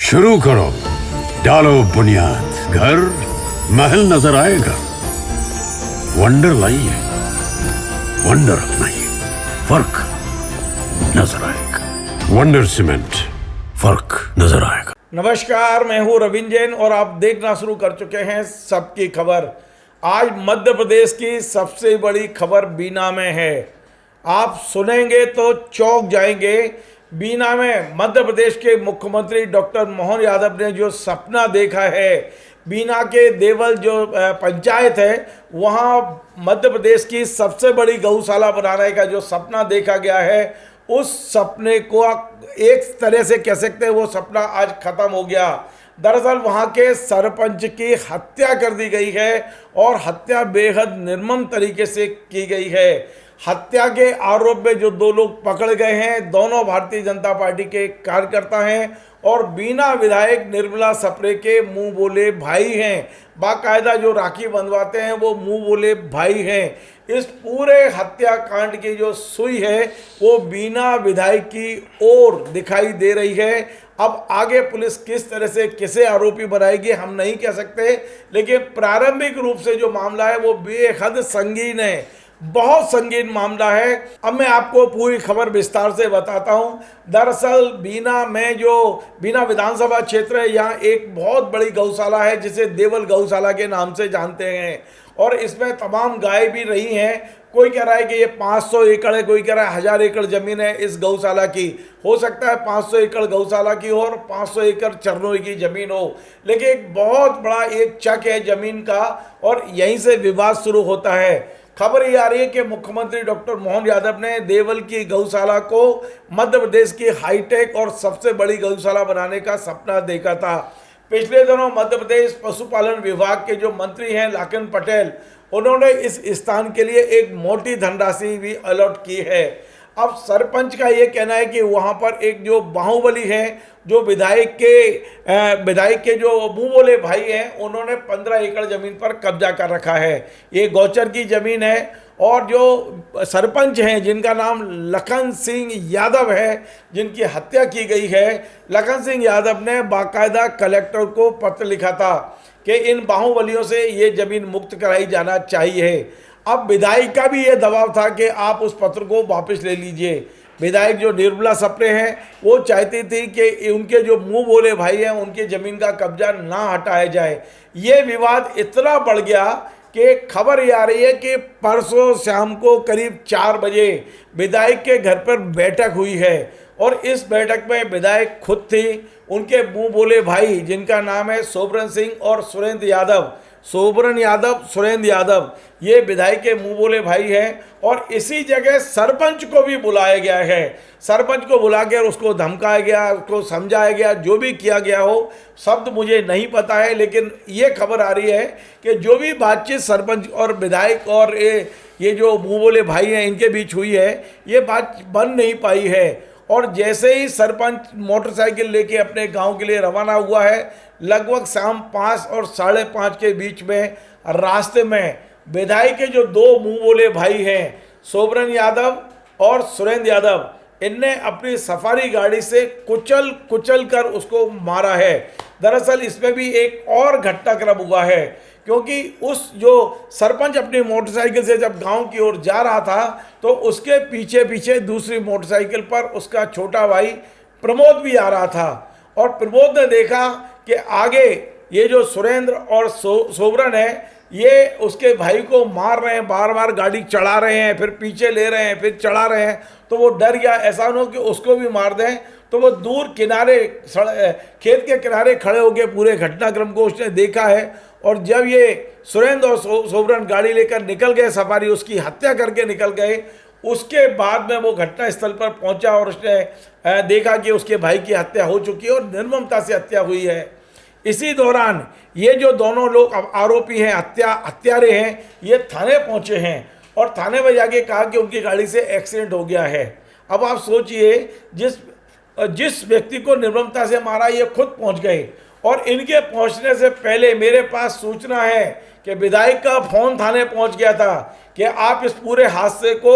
शुरू करो, डालो बुनियाद, घर महल नजर आएगा। वंडर लाइए, वंडर अपनाइए, फर्क नजर आएगा। वंडर सीमेंट, फर्क नजर आएगा। नमस्कार, मैं हूं रविंद्र जैन और आप देखना शुरू कर चुके हैं सबकी खबर। आज मध्य प्रदेश की सबसे बड़ी खबर बीना में है। आप सुनेंगे तो चौंक जाएंगे। बीना में मध्य प्रदेश के मुख्यमंत्री डॉक्टर मोहन यादव ने जो सपना देखा है, बीना के देवल जो पंचायत है वहाँ मध्य प्रदेश की सबसे बड़ी गौशाला बनाने का जो सपना देखा गया है, उस सपने को एक तरह से कह सकते हैं वो सपना आज खत्म हो गया। दरअसल वहाँ के सरपंच की हत्या कर दी गई है और हत्या बेहद निर्मम तरीके से की गई है। हत्या के आरोप में जो दो लोग पकड़ गए हैं, दोनों भारतीय जनता पार्टी के कार्यकर्ता हैं और बीना विधायक निर्मला सप्रे के मुंह बोले भाई हैं। बाकायदा जो राखी बंधवाते हैं वो मुंह बोले भाई हैं। इस पूरे हत्याकांड की जो सुई है वो बीना विधायक की ओर दिखाई दे रही है। अब आगे पुलिस किस तरह से किसे आरोपी बनाएगी हम नहीं कह सकते, लेकिन प्रारंभिक रूप से जो मामला है वो बेहद संगीन है, बहुत संगीन मामला है। अब मैं आपको पूरी खबर विस्तार से बताता हूं। दरअसल बीना में जो बीना विधानसभा क्षेत्र है, यहाँ एक बहुत बड़ी गौशाला है जिसे देवल गौशाला के नाम से जानते हैं और इसमें तमाम गाय भी रही हैं। कोई कह रहा है कि ये 500 एकड़ है, कोई कह रहा है 1000 एकड़ ज़मीन है इस गौशाला की। हो सकता है 500 एकड़ गौशाला की हो और 500 एकड़ चरनोई की ज़मीन हो, लेकिन एक बहुत बड़ा एक चक है ज़मीन का और यहीं से विवाद शुरू होता है। खबर ये आ रही है कि मुख्यमंत्री डॉक्टर मोहन यादव ने देवल की गौशाला को मध्य प्रदेश की हाईटेक और सबसे बड़ी गौशाला बनाने का सपना देखा था। पिछले दिनों मध्य प्रदेश पशुपालन विभाग के जो मंत्री हैं लाखन पटेल, उन्होंने इस स्थान के लिए एक मोटी धनराशि भी अलॉट की है। अब सरपंच का ये कहना है कि वहाँ पर एक जो बाहुबली है, जो विधायक के जो मुंह बोले भाई हैं, उन्होंने 15 एकड़ ज़मीन पर कब्जा कर रखा है। ये गौचर की ज़मीन है और जो सरपंच हैं जिनका नाम लखन सिंह यादव है, जिनकी हत्या की गई है, लखन सिंह यादव ने बाकायदा कलेक्टर को पत्र लिखा था कि इन बाहुबलियों से ये ज़मीन मुक्त कराई जाना चाहिए। अब विधायक का भी ये दबाव था कि आप उस पत्र को वापस ले लीजिए। विधायक जो निर्मला सप्रे हैं वो चाहती थी कि उनके जो मुंह बोले भाई हैं उनकी ज़मीन का कब्जा ना हटाया जाए। ये विवाद इतना बढ़ गया कि खबर ये आ रही है कि परसों शाम को करीब 4 बजे विधायक के घर पर बैठक हुई है और इस बैठक में विधायक खुद थी, उनके मुंह बोले भाई जिनका नाम है सोबरन सिंह और सुरेंद्र यादव, सोबरन यादव, सुरेंद्र यादव, ये विधायक के मुंह बोले भाई हैं। और इसी जगह सरपंच को भी बुलाया गया है। सरपंच को बुला कर उसको धमकाया गया, उसको समझाया गया। जो भी किया गया हो, शब्द मुझे नहीं पता है, लेकिन ये खबर आ रही है कि जो भी बातचीत सरपंच और विधायक और ये जो मुंह बोले भाई हैं इनके बीच हुई है, ये बात बन नहीं पाई है। और जैसे ही सरपंच मोटरसाइकिल लेके अपने गांव के लिए रवाना हुआ है, लगभग शाम 5 और 5:30 के बीच में रास्ते में विधायक के जो दो मुंह बोले भाई हैं, सोबरन यादव और सुरेंद्र यादव, इनने अपनी सफारी गाड़ी से कुचल कर उसको मारा है। दरअसल इसमें भी एक और घटनाक्रम हुआ है, क्योंकि उस जो सरपंच अपनी मोटरसाइकिल से जब गांव की ओर जा रहा था तो उसके पीछे पीछे दूसरी मोटरसाइकिल पर उसका छोटा भाई प्रमोद भी आ रहा था और प्रमोद ने देखा कि आगे ये जो सुरेंद्र और सोबरन है ये उसके भाई को मार रहे हैं, बार बार गाड़ी चढ़ा रहे हैं, फिर पीछे ले रहे हैं, फिर चढ़ा रहे हैं। तो वो डर गया, ऐसा न हो कि उसको भी मार दें। तो वो दूर किनारे खेत के किनारे खड़े होकर पूरे घटनाक्रम को उसने देखा है और जब ये सुरेंद्र और सोबरन गाड़ी लेकर निकल गए, सफारी उसकी हत्या करके निकल गए, उसके बाद में वो घटना स्थल पर पहुंचा और उसने देखा कि उसके भाई की हत्या हो चुकी है और निर्ममता से हत्या हुई है। इसी दौरान ये जो दोनों लोग अब आरोपी हैं, हत्यारे हैं, ये थाने पहुंचे हैं और थाने में जाके कहा कि उनकी गाड़ी से एक्सीडेंट हो गया है। अब आप सोचिए, जिस व्यक्ति को निर्ममता से मारा ये खुद पहुंच गए और इनके पहुंचने से पहले मेरे पास सूचना है कि विधायक का फोन थाने पहुंच गया था कि आप इस पूरे हादसे को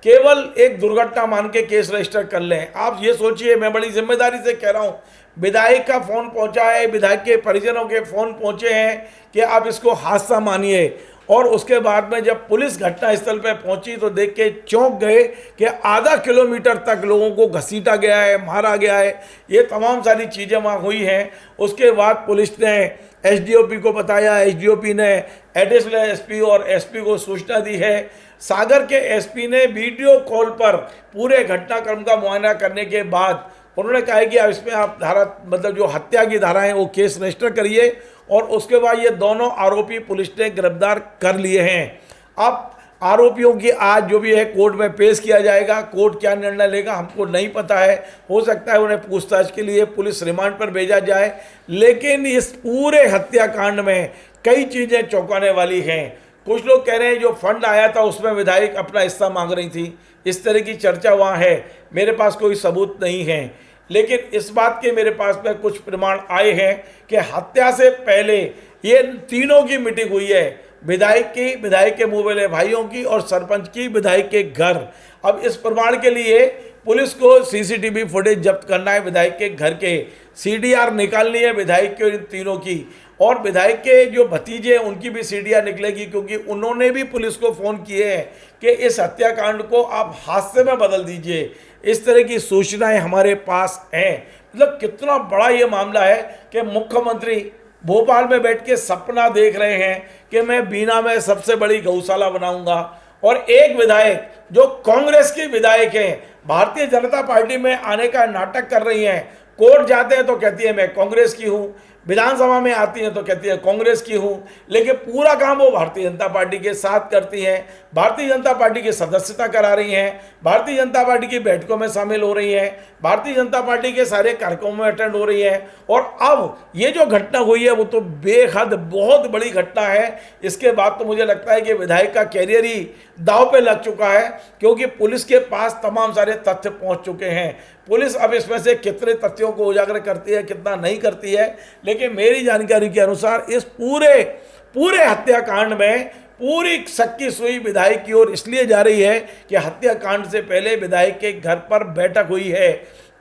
केवल एक दुर्घटना मान के केस रजिस्टर कर लें। आप ये सोचिए, मैं बड़ी जिम्मेदारी से कह रहा हूँ, विधायक का फ़ोन पहुंचा है, विधायक के परिजनों के फ़ोन पहुंचे हैं कि आप इसको हादसा मानिए, और उसके बाद में जब पुलिस घटनास्थल पर पहुंची तो देख के चौंक गए कि आधा किलोमीटर तक लोगों को घसीटा गया है, मारा गया है, ये तमाम सारी चीज़ें वहाँ हुई हैं। उसके बाद पुलिस ने एसडीओपी को बताया, एसडीओपी ने एडिशनल एसपी और एसपी को सूचना दी है। सागर के एसपी ने वीडियो कॉल पर पूरे घटनाक्रम का मुआयना करने के बाद उन्होंने कहा है कि अब इसमें आप धारा, मतलब जो हत्या की धारा है वो केस रजिस्टर करिए, और उसके बाद ये दोनों आरोपी पुलिस ने गिरफ्तार कर लिए हैं। अब आरोपियों की आज जो भी है कोर्ट में पेश किया जाएगा। कोर्ट क्या निर्णय लेगा हमको नहीं पता है, हो सकता है उन्हें पूछताछ के लिए पुलिस रिमांड पर भेजा जाए। लेकिन इस पूरे हत्याकांड में कई चीज़ें चौंकाने वाली हैं। कुछ लोग कह रहे हैं जो फंड आया था उसमें विधायक अपना हिस्सा मांग रही थी, इस तरह की चर्चा वहाँ है। मेरे पास कोई सबूत नहीं है, लेकिन इस बात के मेरे पास में कुछ प्रमाण आए हैं कि हत्या से पहले ये तीनों की मीटिंग हुई है, विधायक की, विधायक के मुँह वाले भाइयों की, और सरपंच की, विधायक के घर। अब इस प्रमाण के लिए पुलिस को सीसीटीवी फुटेज जब्त करना है विधायक के घर के, सीडीआर निकालनी है विधायक के इन तीनों की, और विधायक के जो भतीजे हैं उनकी भी सीडीआर निकलेगी, क्योंकि उन्होंने भी पुलिस को फ़ोन किए हैं कि इस हत्याकांड को आप हादसे में बदल दीजिए। इस तरह की सूचनाएं हमारे पास हैं। मतलब कितना बड़ा ये मामला है कि मुख्यमंत्री भोपाल में बैठ के सपना देख रहे हैं कि मैं बीना में सबसे बड़ी गौशाला बनाऊंगा, और एक विधायक जो कांग्रेस की विधायक हैं भारतीय जनता पार्टी में आने का नाटक कर रही हैं। कोर्ट जाते हैं तो कहती है मैं कांग्रेस की हूँ, विधानसभा में आती हैं तो कहती है कांग्रेस की हूँ, लेकिन पूरा काम वो भारतीय जनता पार्टी के साथ करती हैं। भारतीय जनता पार्टी की सदस्यता करा रही हैं, भारतीय जनता पार्टी की बैठकों में शामिल हो रही हैं, भारतीय जनता पार्टी के सारे कार्यक्रमों में अटेंड हो रही हैं। और अब ये जो घटना हुई है वो तो बेहद बहुत बड़ी घटना है। इसके बाद तो मुझे लगता है कि विधायक का कैरियर ही दांव पे लग चुका है, क्योंकि पुलिस के पास तमाम सारे तथ्य पहुंच चुके हैं। पुलिस अब इसमें से कितने तथ्यों को उजागर करती है, कितना नहीं करती है, लेकिन मेरी जानकारी के अनुसार इस पूरे हत्याकांड में पूरी शक्की सुई विधायक की ओर इसलिए जा रही है कि हत्याकांड से पहले विधायक के घर पर बैठक हुई है,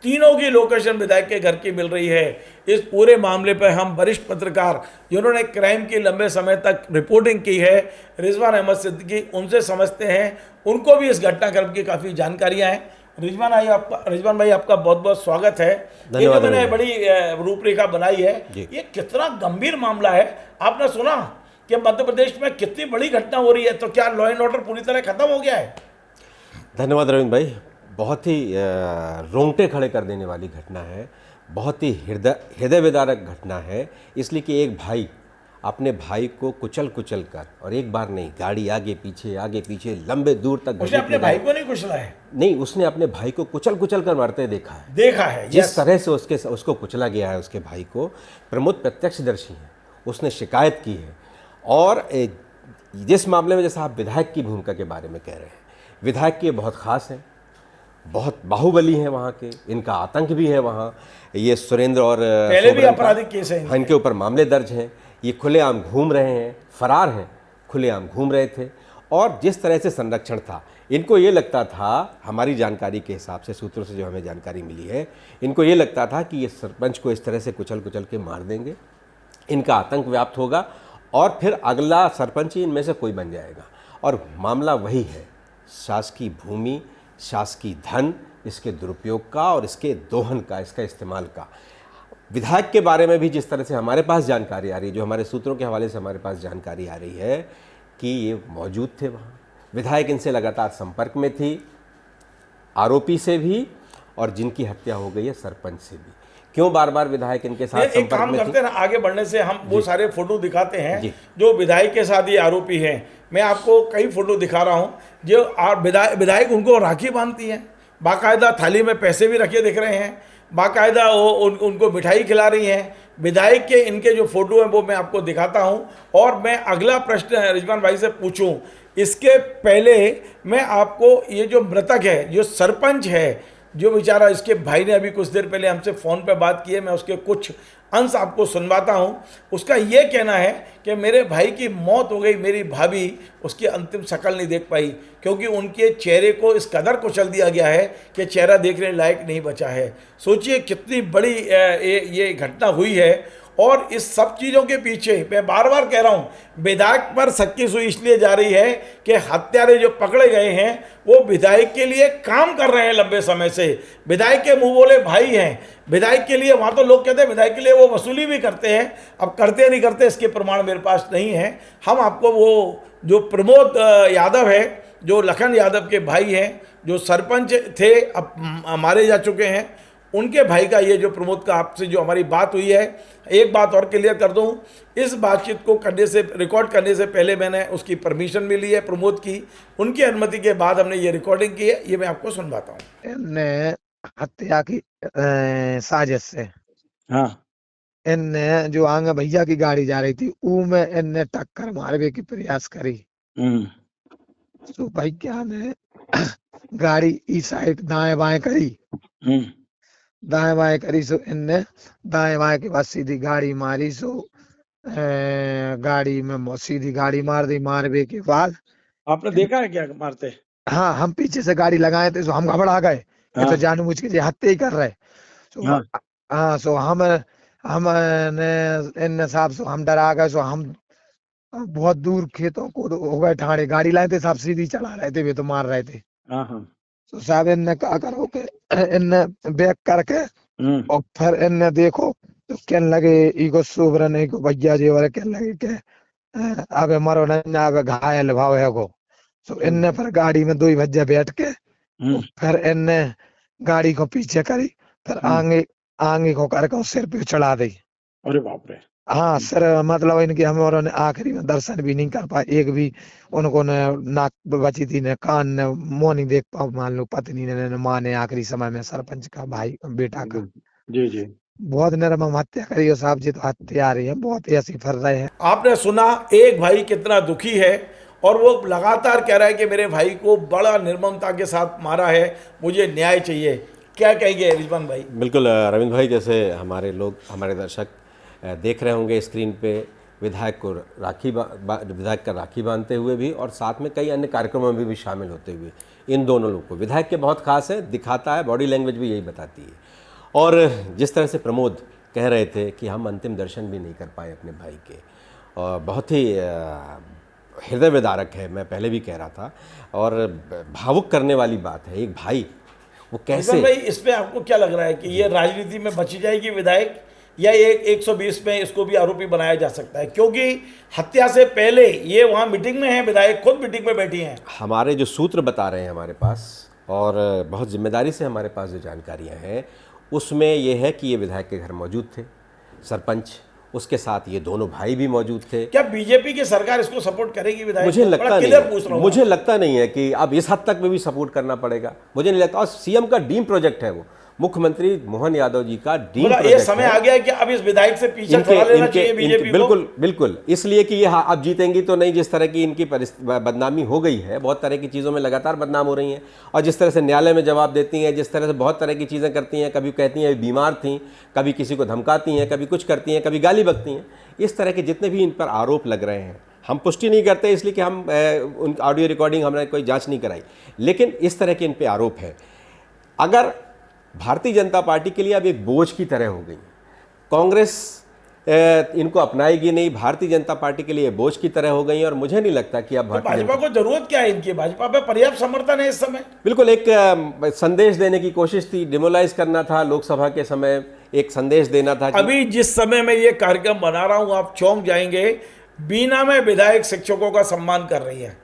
तीनों की लोकेशन विधायक के घर की मिल रही है। इस पूरे मामले पर हम वरिष्ठ पत्रकार जिन्होंने क्राइम की लंबे समय तक रिपोर्टिंग की है, रिजवान अहमद सिद्दीकी, उनसे समझते हैं, उनको भी इस घटनाक्रम की काफ़ी जानकारियाँ हैं। रिजवान भाई आपका बहुत बहुत स्वागत है। ये जो मैंने बड़ी रूपरेखा बनाई है, ये कितना गंभीर मामला है। आपने सुना कि मध्य प्रदेश में कितनी बड़ी घटना हो रही है, तो क्या लॉ एंड ऑर्डर पूरी तरह खत्म हो गया है? धन्यवाद रविंद्र भाई, बहुत ही रोंगटे खड़े कर देने वाली घटना है, बहुत ही हृदय विदारक घटना है। इसलिए कि एक भाई अपने भाई को कुचल कर, और एक बार नहीं, गाड़ी आगे पीछे लंबे दूर तक, उसने अपने भाई को नहीं कुचला है? नहीं, उसने अपने भाई को कुचल कर मारते देखा है। जिस तरह से उसको कुचला गया है, उसके भाई को, प्रमोद प्रत्यक्षदर्शी है, उसने शिकायत की है। और जिस मामले में जैसा आप विधायक की भूमिका के बारे में कह रहे हैं, विधायक के बहुत ख़ास हैं, बहुत बाहुबली हैं वहाँ के, इनका आतंक भी है वहाँ। ये सुरेंद्र और पहले भी आपराधिक केस है, इनके ऊपर मामले दर्ज हैं। ये खुलेआम घूम रहे हैं, फरार हैं, खुलेआम घूम रहे थे। और जिस तरह से संरक्षण था, इनको ये लगता था, हमारी जानकारी के हिसाब से, सूत्रों से जो हमें जानकारी मिली है, इनको ये लगता था कि ये सरपंच को इस तरह से कुचल के मार देंगे, इनका आतंक व्याप्त होगा और फिर अगला सरपंच ही इनमें से कोई बन जाएगा। और मामला वही है, शासकीय भूमि, शासकीय धन, इसके दुरुपयोग का और इसके दोहन का, इसका इस्तेमाल का। विधायक के बारे में भी जिस तरह से हमारे पास जानकारी आ रही है, जो हमारे सूत्रों के हवाले से हमारे पास जानकारी आ रही है कि ये मौजूद थे वहाँ, विधायक इनसे लगातार संपर्क में थी, आरोपी से भी और जिनकी हत्या हो गई है सरपंच से भी। क्यों बार बार विधायक इनके साथ एक काम करते हैं ना, आगे बढ़ने से हम वो सारे फोटो दिखाते हैं जो विधायक के साथ ये आरोपी हैं। मैं आपको कई फोटो दिखा रहा हूँ जो विधायक उनको राखी बांधती हैं, बाकायदा थाली में पैसे भी रखे दिख रहे हैं, बाकायदा वो उनको मिठाई खिला रही हैं। विधायक के इनके जो फोटो हैं वो मैं आपको दिखाता हूँ। और मैं अगला प्रश्न रिजवान भाई से पूछूं, इसके पहले मैं आपको ये जो मृतक है, जो सरपंच है, जो बेचारा, इसके भाई ने अभी कुछ देर पहले हमसे फ़ोन पे बात की है, मैं उसके कुछ अंश आपको सुनवाता हूँ। उसका ये कहना है कि मेरे भाई की मौत हो गई, मेरी भाभी उसकी अंतिम शक्ल नहीं देख पाई क्योंकि उनके चेहरे को इस कदर कुचल दिया गया है कि चेहरा देखने लायक नहीं बचा है। सोचिए कितनी बड़ी ये घटना हुई है। और इस सब चीज़ों के पीछे मैं बार बार कह रहा हूँ, विधायक पर सख्ती सुई इसलिए जा रही है कि हत्यारे जो पकड़े गए हैं वो विधायक के लिए काम कर रहे हैं लंबे समय से। विधायक के मुंह बोले भाई हैं, विधायक के लिए वहाँ तो लोग कहते हैं विधायक के लिए वो वसूली भी करते हैं। अब करते नहीं करते इसके प्रमाण मेरे पास नहीं है। हम आपको वो जो प्रमोद यादव है, जो लखन यादव के भाई हैं, जो सरपंच थे अब मारे जा चुके हैं, उनके भाई का ये जो प्रमोद का आपसे जो हमारी बात हुई है, एक बात और क्लियर कर दूं, इस बातचीत को करने से रिकॉर्ड करने से पहले मैंने उसकी परमिशन भी ली है प्रमोद की, उनकी अनुमति के बाद हमने ये रिकॉर्डिंग की है। ये मैं आपको सुनवाता हूँ। इनने हत्या की साजिश से हाँ, इनने जो आगे भैया की गाड़ी जा रही थी ऊ में इनने टक्कर मारने की प्रयास करी। तो भैया ने गाड़ी इस साइड दाएं बाएं करी, दाएं बाएं करी सो इनने दाएं बाएं के बाद सीधी गाड़ी मारी। सो गाड़ी में सीधी गाड़ी मार दी। मारने के बाद आपने देखा है क्या मारते? हाँ, हम पीछे से गाड़ी लगाए थे, सो हम घबरा गए। ये तो जानबूझ के हत्या ही कर रहे। सो हाँ, सो हमने इन साहब सो हम डरा गए। सो हम बहुत दूर खेतों को हो गए ठाणे, गाड़ी लाए थे साहब, सीधी चला रहे थे, वे तो मार रहे थे। तो साहब इनने क्या करो के इनने बैक करके और फिर इनने देखो तो कहने लगे इको सुबह नहीं को भैया जी वाले कहने लगे के अबे मरो नहीं, अबे घायल भाव है को। तो इनने फिर गाड़ी में दो ही भज्जा बैठ के फिर इनने गाड़ी को पीछे करी, फिर आगे को करके सिर पे चढ़ा दी। अरे बाप रे। हाँ सर, मतलब इनके हमारों ने आखिरी में दर्शन भी नहीं कर पाए, एक भी उनको ने नाक बची थी, ने कान ने मुंह नहीं देख पाओ। मान लो पत्नी ने माँ ने आखिरी समय में सरपंच का भाई बेटा का जी जी बहुत निर्मम हत्या करी। और साहब जी तो हत्या आ रही है, बहुत ऐसी फिर रहे हैं। आपने सुना एक भाई कितना दुखी है और वो लगातार कह रहा है कि मेरे भाई को बड़ा निर्ममता के साथ मारा है, मुझे न्याय चाहिए। क्या कहेंगे रिजवान भाई? बिल्कुल रविंद्र भाई, जैसे हमारे लोग, हमारे दर्शक देख रहे होंगे स्क्रीन पे विधायक को विधायक का राखी बांधते हुए भी और साथ में कई अन्य कार्यक्रमों में भी शामिल होते हुए इन दोनों लोग को विधायक के बहुत खास है, दिखाता है, बॉडी लैंग्वेज भी यही बताती है। और जिस तरह से प्रमोद कह रहे थे कि हम अंतिम दर्शन भी नहीं कर पाए अपने भाई के, और बहुत ही हृदय विदारक है, मैं पहले भी कह रहा था, और भावुक करने वाली बात है। एक भाई वो कैसे भाई, इसमें आपको क्या लग रहा है कि ये राजनीति में बची जाएगी विधायक, या एक 120 में इसको भी आरोपी बनाया जा सकता है? क्योंकि हत्या से पहले ये वहाँ मीटिंग में है, विधायक खुद मीटिंग में बैठी हैं। हमारे जो सूत्र बता रहे हैं हमारे पास, और बहुत जिम्मेदारी से हमारे पास जो जानकारियाँ हैं, उसमें ये है कि ये विधायक के घर मौजूद थे सरपंच, उसके साथ ये दोनों भाई भी मौजूद थे। क्या बीजेपी की सरकार इसको सपोर्ट करेगी विधायक? मुझे लगता नहीं है कि अब इस हद तक में भी सपोर्ट करना पड़ेगा, मुझे नहीं लगता। और सीएम का ड्रीम प्रोजेक्ट है वो, मुख्यमंत्री मोहन यादव जी का ड्रीम प्रोजेक्ट। ये समय आ गया है कि अब इस विधायक से पीछे छुड़ा लेना चाहिए बीजेपी को। बिल्कुल बिल्कुल, इसलिए कि ये अब जीतेंगी तो नहीं, जिस तरह की इनकी बदनामी हो गई है, बहुत तरह की चीज़ों में लगातार बदनाम हो रही हैं, और जिस तरह से न्यायालय में जवाब देती हैं, जिस तरह से बहुत तरह की चीज़ें करती हैं, कभी कहती हैं बीमार थी, कभी किसी को धमकाती हैं, कभी कुछ करती हैं, कभी गाली बकती हैं, इस तरह के जितने भी इन पर आरोप लग रहे हैं, हम पुष्टि नहीं करते इसलिए कि हम उन ऑडियो रिकॉर्डिंग हमने कोई जांच नहीं कराई, लेकिन इस तरह के इन पे आरोप हैं। अगर भारतीय जनता पार्टी के लिए अब एक बोझ की तरह हो गई, कांग्रेस इनको अपनाएगी नहीं, भारतीय जनता पार्टी के लिए बोझ की तरह हो गई, और मुझे नहीं लगता कि अब भाजपा को जरूरत क्या है इनकी? भाजपा पे पर्याप्त समर्थन है इस समय। बिल्कुल, एक संदेश देने की कोशिश थी, डिमोलाइज करना था लोकसभा के समय, एक संदेश देना था। अभी जिस समय मैं ये कार्यक्रम बना रहा हूँ, आप चौंक जाएंगे, बीना में विधायक शिक्षकों का सम्मान कर रही है,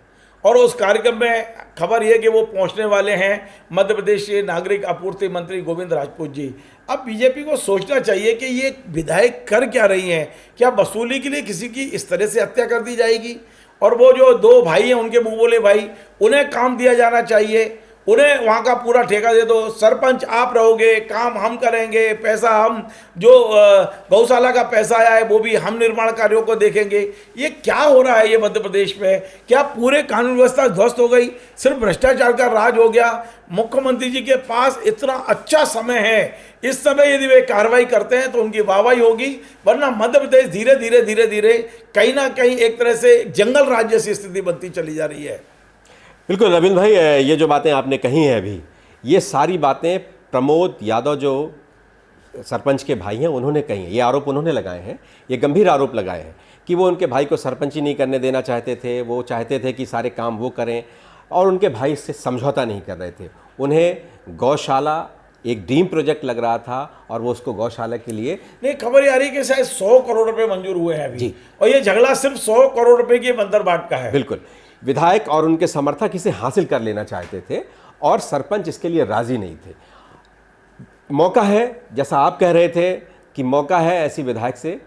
और उस कार्यक्रम में खबर यह कि वो पहुंचने वाले हैं मध्य प्रदेश के नागरिक आपूर्ति मंत्री गोविंद राजपूत जी। अब बीजेपी को सोचना चाहिए कि ये विधायक कर क्या रही हैं? क्या वसूली के लिए किसी की इस तरह से हत्या कर दी जाएगी? और वो जो दो भाई हैं, उनके मुंह बोले भाई, उन्हें काम दिया जाना चाहिए, उन्हें वहाँ का पूरा ठेका दे दो, सरपंच आप रहोगे, काम हम करेंगे, पैसा हम जो गौशाला का पैसा आया है वो भी हम निर्माण कार्यों को देखेंगे। ये क्या हो रहा है ये मध्य प्रदेश में? क्या पूरे कानून व्यवस्था ध्वस्त हो गई? सिर्फ भ्रष्टाचार का राज हो गया? मुख्यमंत्री जी के पास इतना अच्छा समय है, इस समय यदि वे कार्रवाई करते हैं तो उनकी वाहवाही होगी, वरना मध्य प्रदेश धीरे धीरे धीरे धीरे कहीं ना कहीं एक तरह से जंगल राज्य जैसी स्थिति बनती चली जा रही है। बिल्कुल रविंद्र भाई, ये जो बातें आपने कही हैं अभी, ये सारी बातें प्रमोद यादव जो सरपंच के भाई हैं उन्होंने कही हैं। ये आरोप उन्होंने लगाए हैं, ये गंभीर आरोप लगाए हैं कि वो उनके भाई को सरपंच ही नहीं करने देना चाहते थे, वो चाहते थे कि सारे काम वो करें और उनके भाई से समझौता नहीं कर रहे थे। उन्हें गौशाला एक ड्रीम प्रोजेक्ट लग रहा था और वो उसको गौशाला के लिए नहीं, खबर आ रही है कि शायद 100 करोड़ रुपए मंजूर हुए हैं अभी, और ये झगड़ा सिर्फ 100 करोड़ रुपए की बंदरबाट का है। बिल्कुल, विधायक और उनके समर्थक इसे हासिल कर लेना चाहते थे और सरपंच इसके लिए राजी नहीं थे। मौका है, जैसा आप कह रहे थे कि मौका है ऐसी विधायक से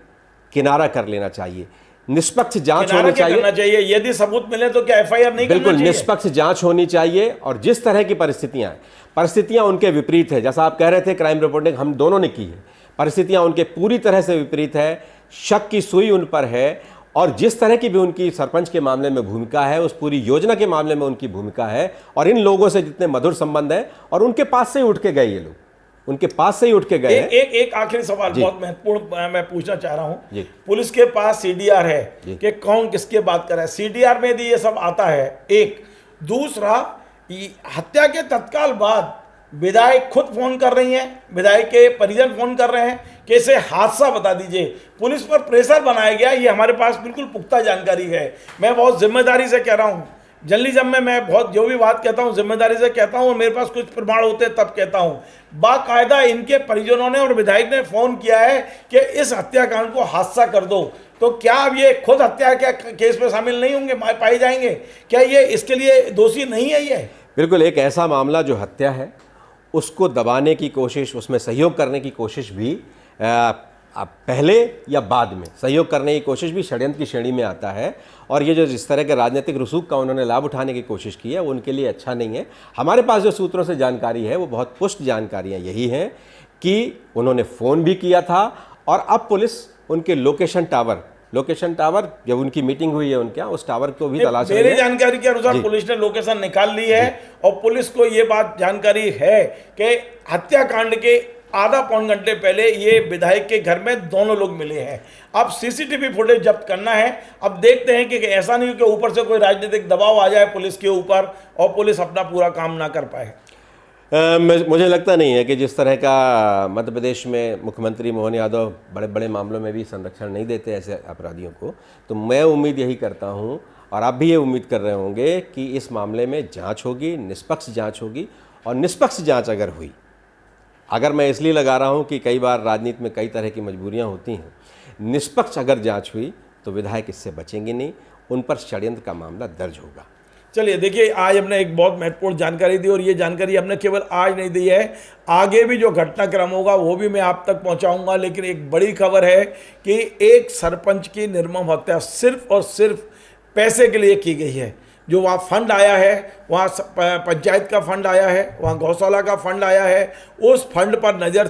किनारा कर लेना चाहिए, निष्पक्ष जांच होनी चाहिए। यदि सबूत मिले तो क्या एफआईआर नहीं बिल्कुल करना चाहिए? निष्पक्ष जांच होनी चाहिए। और जिस तरह की परिस्थितियां उनके विपरीत है, जैसा आप कह रहे थे क्राइम रिपोर्टिंग हम दोनों ने की है, परिस्थितियां उनके पूरी तरह से विपरीत है, शक की सुई उन पर है और जिस तरह की भी उनकी सरपंच के मामले में भूमिका है, उस पूरी योजना के मामले में उनकी भूमिका है और इन लोगों से जितने मधुर संबंध है और उनके पास से ही उठ के गए ये लोग, उनके पास से ही उठ के गए हैं। एक आखिरी सवाल बहुत महत्वपूर्ण मैं पूछना चाह रहा हूं। पुलिस के पास सीडीआर है कि कौन किसके बात कर रहा है, सीडीआर में यदि ये सब आता है, एक दूसरा हत्या के तत्काल बाद विधायक खुद फोन कर रही हैं, विधायक के परिजन फोन कर रहे हैं कि इसे हादसा बता दीजिए, पुलिस पर प्रेशर बनाया गया, ये हमारे पास बिल्कुल पुख्ता जानकारी है। मैं बहुत जिम्मेदारी से कह रहा हूँ, जर्नलिज्म में मैं बहुत जो भी बात कहता हूँ जिम्मेदारी से कहता हूँ और मेरे पास कुछ प्रमाण होते हैं तब कहता हूँ। बाकायदा इनके परिजनों ने और विधायक ने फोन किया है कि इस हत्याकांड को हादसा कर दो, तो क्या अब ये खुद हत्या के केस में शामिल नहीं होंगे, पाए जाएंगे? क्या ये इसके लिए दोषी नहीं है? ये बिल्कुल एक ऐसा मामला जो हत्या है उसको दबाने की कोशिश, उसमें सहयोग करने की कोशिश भी पहले या बाद में सहयोग करने की कोशिश भी षड्यंत्र की श्रेणी में आता है। और ये जो जिस तरह के राजनीतिक रसूख का उन्होंने लाभ उठाने की कोशिश की है वो उनके लिए अच्छा नहीं है। हमारे पास जो सूत्रों से जानकारी है वो बहुत पुष्ट जानकारियाँ यही हैं कि उन्होंने फ़ोन भी किया था और अब पुलिस उनके लोकेशन टावर जब उनकी मीटिंग हुई है उनके यहाँ, उस टावर को भी तलाश रही है। मेरी जानकारी के अनुसार पुलिस ने लोकेशन निकाल ली है और पुलिस को ये बात जानकारी है कि हत्याकांड के आधा पौन घंटे पहले ये विधायक के घर में दोनों लोग मिले हैं। अब सीसीटीवी फुटेज जब्त करना है। अब देखते हैं कि ऐसा नहीं हो कि ऊपर से कोई राजनीतिक दबाव आ जाए पुलिस के ऊपर और पुलिस अपना पूरा काम ना कर पाए। मुझे लगता नहीं है कि जिस तरह का मध्य प्रदेश में मुख्यमंत्री मोहन यादव बड़े बड़े मामलों में भी संरक्षण नहीं देते ऐसे अपराधियों को, तो मैं उम्मीद यही करता हूं और आप भी ये उम्मीद कर रहे होंगे कि इस मामले में जांच होगी, निष्पक्ष जांच होगी। और निष्पक्ष जांच अगर हुई, अगर मैं इसलिए लगा रहा हूं कि कई बार राजनीति में कई तरह की मजबूरियां होती हैं, निष्पक्ष अगर जांच हुई तो विधायक इससे बचेंगे नहीं, उन पर षड्यंत्र का मामला दर्ज होगा। चलिए देखिए, आज हमने एक बहुत महत्वपूर्ण जानकारी दी और ये जानकारी हमने केवल आज नहीं दी है, आगे भी जो घटनाक्रम होगा वो भी मैं आप तक पहुंचाऊंगा। लेकिन एक बड़ी खबर है कि एक सरपंच की निर्मम हत्या सिर्फ और सिर्फ पैसे के लिए की गई है। जो वहाँ फंड आया है, वहाँ पंचायत का फंड आया है, वहाँ गौशाला का फंड आया है, उस फंड पर नज़र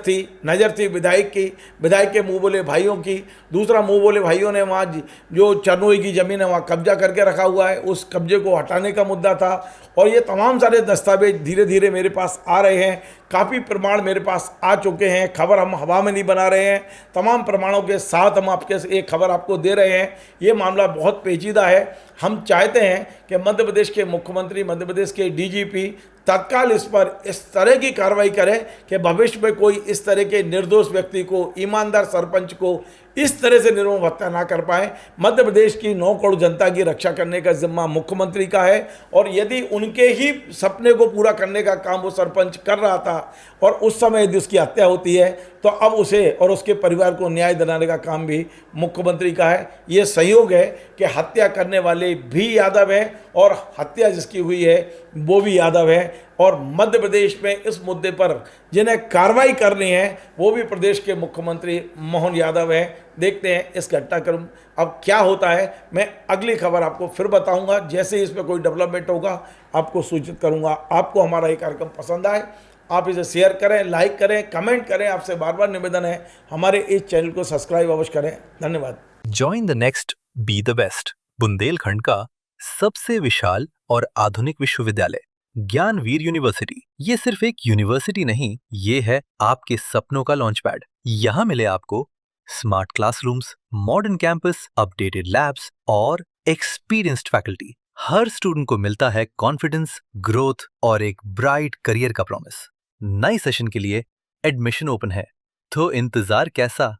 थी विधायक की, विधायक के मुँह बोले भाइयों की। दूसरा, मुँह बोले भाइयों ने वहाँ जो चरनोई की ज़मीन है वहाँ कब्जा करके रखा हुआ है, उस कब्जे को हटाने का मुद्दा था। और ये तमाम सारे दस्तावेज धीरे धीरे मेरे पास आ रहे हैं, काफ़ी प्रमाण मेरे पास आ चुके हैं। खबर हम हवा में नहीं बना रहे हैं, तमाम प्रमाणों के साथ हम आपके एक खबर आपको दे रहे हैं। ये मामला बहुत पेचीदा है। हम चाहते हैं कि मध्य प्रदेश के मुख्यमंत्री, मध्य प्रदेश के डीजीपी तत्काल इस पर इस तरह की कार्रवाई करें कि भविष्य में कोई इस तरह के निर्दोष व्यक्ति को, ईमानदार सरपंच को इस तरह से निर्मम हत्या ना कर पाए। मध्य प्रदेश की 9 करोड़ जनता की रक्षा करने का जिम्मा मुख्यमंत्री का है और यदि उनके ही सपने को पूरा करने का काम वो सरपंच कर रहा था और उस समय यदि उसकी हत्या होती है तो अब उसे और उसके परिवार को न्याय दिलाने का काम भी मुख्यमंत्री का है। ये संयोग है कि हत्या करने वाले भी यादव हैं और हत्या जिसकी हुई है वो भी यादव है। और मध्य प्रदेश में इस मुद्दे पर जिन्हें कार्रवाई करनी है वो भी प्रदेश के मुख्यमंत्री मोहन यादव हैं। देखते हैं इस घटनाक्रम अब क्या होता है। मैं अगली खबर आपको फिर बताऊंगा, जैसे ही इसमें कोई डेवलपमेंट होगा आपको सूचित करूंगा। आपको हमारा ये कार्यक्रम पसंद आए आप इसे शेयर करें, लाइक करें, कमेंट करें। आपसे बार बार निवेदन है हमारे इस चैनल को सब्सक्राइब अवश्य करें। धन्यवाद। Join the next be the best Bundelkhand का सबसे विशाल और आधुनिक विश्वविद्यालय ज्ञानवीर यूनिवर्सिटी। ये सिर्फ एक यूनिवर्सिटी नहीं, ये है आपके सपनों का लॉन्च पैड। यहाँ मिले आपको smart classrooms, modern campus, updated labs और एक्सपीरियंस्ड फैकल्टी। हर स्टूडेंट को मिलता है कॉन्फिडेंस, ग्रोथ और एक ब्राइट करियर का प्रॉमिस। नए सेशन के लिए एडमिशन ओपन है, तो इंतजार कैसा?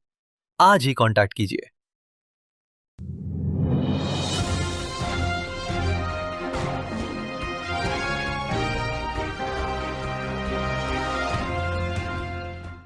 आज ही कांटेक्ट कीजिए